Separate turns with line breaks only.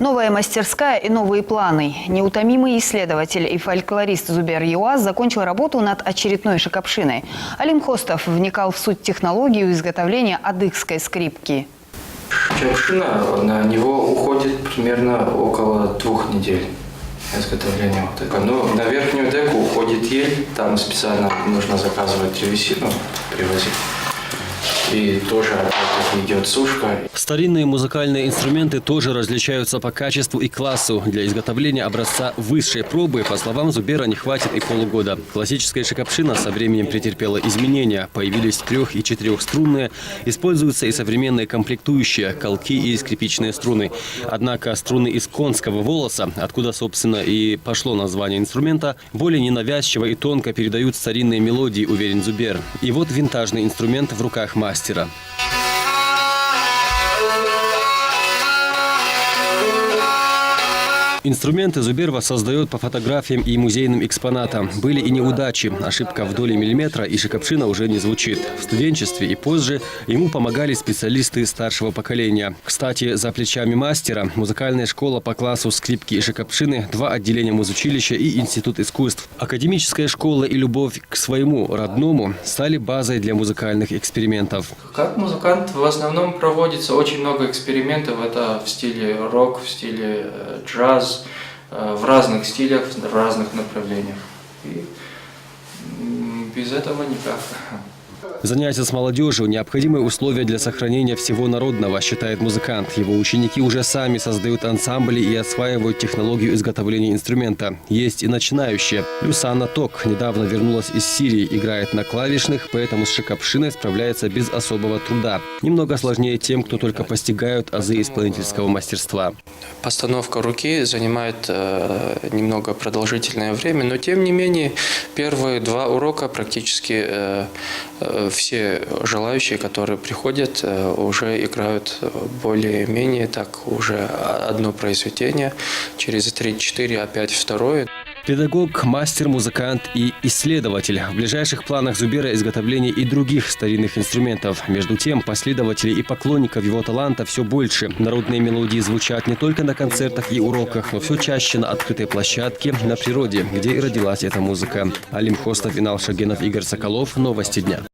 Новая мастерская и новые планы. Неутомимый исследователь и фольклорист Зубер Юаз закончил работу над очередной шакапшиной. Алим Хостов вникал в суть технологии изготовления адыгской скрипки.
Шакапшина, на него уходит примерно около 2 недель изготовления. Ну, на верхнюю деку уходит ель, там специально нужно заказывать древесину, привозить. И тоже опять идет сушка.
Старинные музыкальные инструменты тоже различаются по качеству и классу. Для изготовления образца высшей пробы, по словам Зубера, не хватит и полугода. Классическая шакапшина со временем претерпела изменения. Появились 3- и 4-струнные. Используются и современные комплектующие – колки и скрипичные струны. Однако струны из конского волоса, откуда, собственно, и пошло название инструмента, более ненавязчиво и тонко передают старинные мелодии, уверен Зубер. И вот винтажный инструмент в руках мастера. Инструменты Зубер воссоздает по фотографиям и музейным экспонатам. Были и неудачи. Ошибка в доле миллиметра, и шакапшина уже не звучит. В студенчестве и позже ему помогали специалисты старшего поколения. Кстати, за плечами мастера музыкальная школа по классу скрипки и шакапшины, 2 отделения музучилища и институт искусств. Академическая школа и любовь к своему родному стали базой для музыкальных экспериментов.
Как музыкант в основном проводится очень много экспериментов. Это в стиле рок, в стиле джаз. В разных стилях, в разных направлениях. И без этого никак.
Занятия с молодежью – необходимые условия для сохранения всего народного, считает музыкант. Его ученики уже сами создают ансамбли и осваивают технологию изготовления инструмента. Есть и начинающие. Люсана Ток недавно вернулась из Сирии, играет на клавишных, поэтому с шакапшиной справляется без особого труда. Немного сложнее тем, кто только постигают азы исполнительского мастерства.
Постановка руки занимает немного продолжительное время, но тем не менее первые 2 урока практически все желающие, которые приходят, уже играют более-менее так уже одно произведение, через 3-4 опять второе.
Педагог, мастер, музыкант и исследователь. В ближайших планах Зубера изготовление и других старинных инструментов. Между тем, последователей и поклонников его таланта все больше. Народные мелодии звучат не только на концертах и уроках, но все чаще на открытой площадке, на природе, где и родилась эта музыка. Алим Хостов, Инал Шагенов, Игорь Соколов. Новости дня.